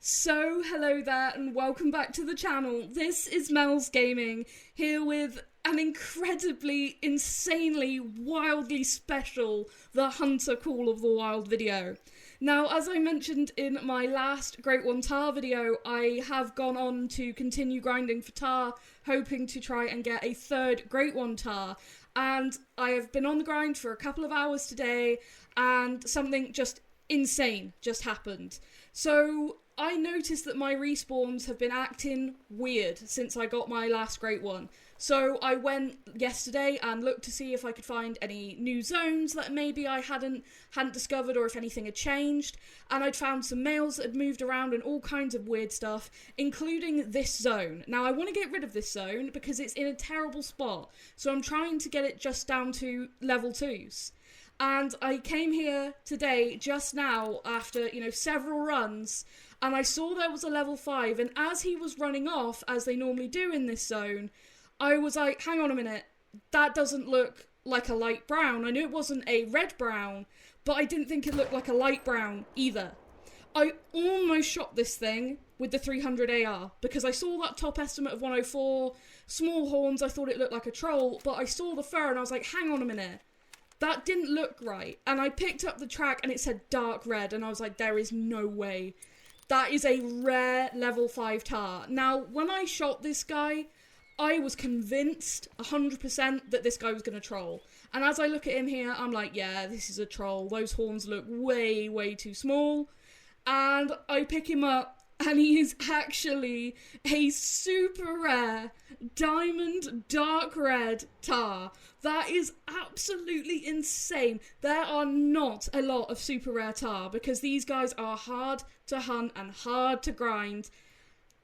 So, hello there and welcome back to the channel. This is Mel's Gaming, here with an incredibly, insanely, wildly special The Hunter Call of the Wild video. Now, as I mentioned in my last Great One Tahr video, I have gone on to continue grinding for Tahr, hoping to try and get a third Great One Tahr. And I have been on the grind for a couple of hours today, and something just insane just happened. So I noticed that my respawns have been acting weird since I got my last Great One. So I went yesterday and looked to see if I could find any new zones that maybe I hadn't discovered, or if anything had changed. And I'd found some males that had moved around and all kinds of weird stuff, including this zone. Now I want to get rid of this zone because it's in a terrible spot. So I'm trying to get it just down to level 2s. And I came here today, just now, after, several runs, and I saw there was a level 5, and as he was running off, as they normally do in this zone, I was like, hang on a minute, that doesn't look like a light brown. I knew it wasn't a red brown, but I didn't think it looked like a light brown either. I almost shot this thing with the 300 AR, because I saw that top estimate of 104, small horns, I thought it looked like a troll, but I saw the fur and I was like, hang on a minute. That didn't look right. And I picked up the track and it said dark red, and I was like, there is no way. That is a rare level 5 Tahr. Now, when I shot this guy, I was convinced 100% that this guy was going to troll. And as I look at him here, I'm like, yeah, this is a troll. Those horns look way, way too small. And I pick him up, and he is actually a super rare diamond dark red Tahr. That is absolutely insane. There are not a lot of super rare Tahr, because these guys are hard to hunt and hard to grind.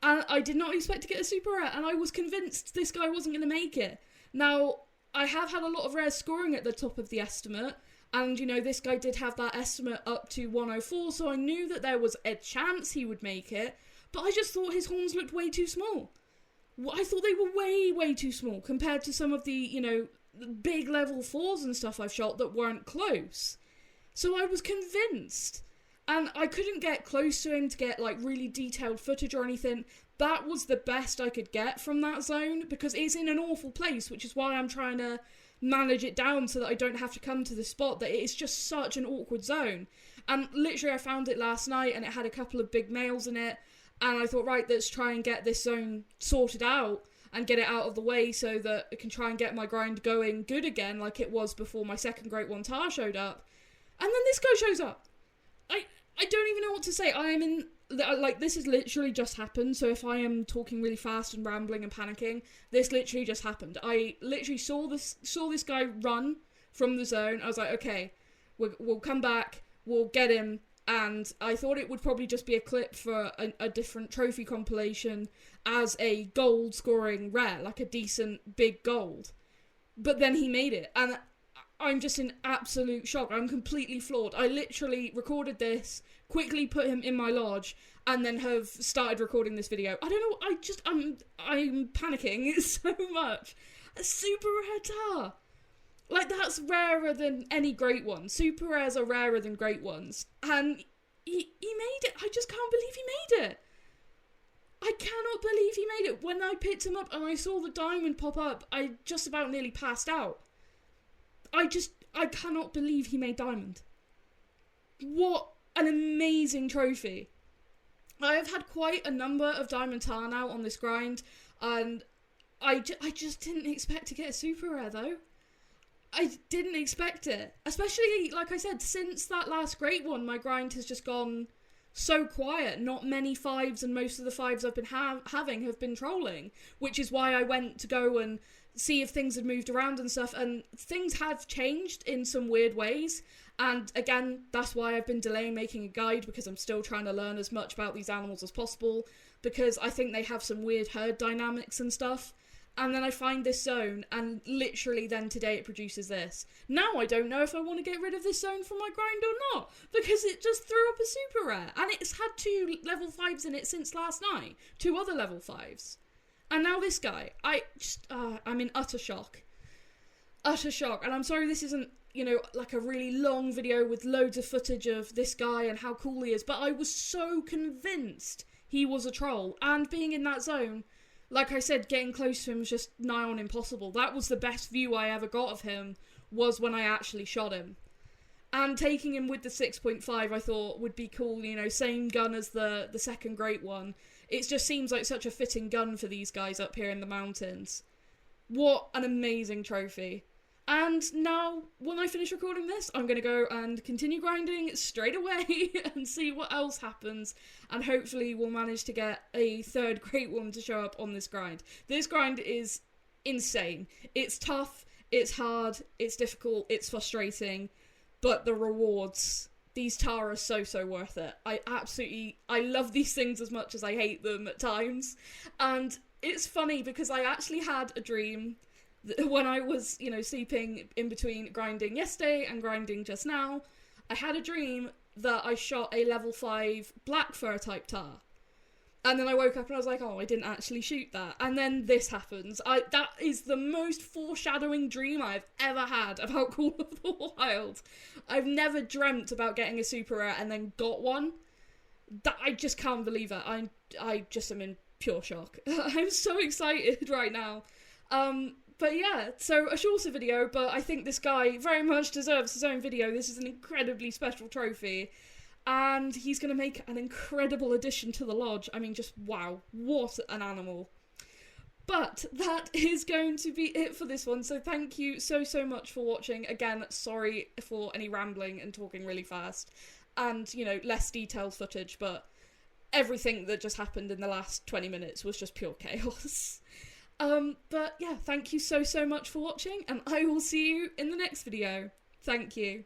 And I did not expect to get a super rare, and I was convinced this guy wasn't going to make it. Now, I have had a lot of rares scoring at the top of the estimate, and, this guy did have that estimate up to 104, so I knew that there was a chance he would make it, but I just thought his horns looked way too small. I thought they were way, way too small compared to some of the, big level 4s and stuff I've shot that weren't close. So I was convinced. And I couldn't get close to him to get, really detailed footage or anything. That was the best I could get from that zone, because it's in an awful place, which is why I'm trying to manage it down so that I don't have to come to this spot, that it's just such an awkward zone. And literally I found it last night, and it had a couple of big males in it, and I thought, right, let's try and get this zone sorted out and get it out of the way so that I can try and get my grind going good again, like it was before my second Great One Tahr showed up. And then this guy shows up. I don't even know what to say. This has literally just happened, so if I am talking really fast and rambling and panicking, this literally just happened. I literally saw this guy run from the zone. I was like, okay, we'll come back, we'll get him, and I thought it would probably just be a clip for a different trophy compilation as a gold scoring rare, like a decent big gold. But then he made it, and I'm just in absolute shock. I'm completely floored. I literally recorded this, quickly put him in my lodge, and then have started recording this video. I don't know, I'm panicking so much. A super rare Tahr. That's rarer than any great one. Super rares are rarer than great ones. And he made it. I just can't believe he made it. I cannot believe he made it. When I picked him up and I saw the diamond pop up, I just about nearly passed out. I cannot believe he made diamond. What an amazing trophy. I have had quite a number of diamond Tahr now on this grind, and I just didn't expect to get a super rare though. I didn't expect it. Especially, like I said, since that last Great One, my grind has just gone so quiet. Not many 5s, and most of the 5s I've been having have been trolling, which is why I went to go and see if things had moved around and stuff, and things have changed in some weird ways. And again, that's why I've been delaying making a guide, because I'm still trying to learn as much about these animals as possible, because I think they have some weird herd dynamics and stuff. And then I find this zone, and literally then today it produces this. Now I don't know if I want to get rid of this zone from my grind or not, because it just threw up a super rare, and it's had 2 level 5s in it since last night. 2 other level 5s. And now this guy. I'm in utter shock. Utter shock. And I'm sorry this isn't like a really long video with loads of footage of this guy and how cool he is, but I was so convinced he was a troll, and being in that zone, like I said, getting close to him was just nigh on impossible. That was the best view I ever got of him, was when I actually shot him. And taking him with the 6.5 I thought would be cool, same gun as the second great one. It just seems like such a fitting gun for these guys up here in the mountains. What an amazing trophy. And now, when I finish recording this, I'm going to go and continue grinding straight away and see what else happens. And hopefully we'll manage to get a third great one to show up on this grind. This grind is insane. It's tough, it's hard, it's difficult, it's frustrating. But the rewards, these Tahr are so worth it. I love these things as much as I hate them at times. And it's funny because I actually had a dream when I was, sleeping in between grinding yesterday and grinding just now. I had a dream that I shot a level 5 black fur type Tahr. And then I woke up and I was like, oh, I didn't actually shoot that. And then this happens. That is the most foreshadowing dream I've ever had about Call of the Wild. I've never dreamt about getting a super rare and then got one. I just can't believe it. I just am in pure shock. I'm so excited right now. But yeah, so a shorter video, but I think this guy very much deserves his own video. This is an incredibly special trophy. And he's going to make an incredible addition to the lodge. I mean, just wow, what an animal. But that is going to be it for this one, so thank you so much for watching. Again, sorry for any rambling and talking really fast, and, less detailed footage, but everything that just happened in the last 20 minutes was just pure chaos. But yeah, thank you so much for watching, and I will see you in the next video. Thank you.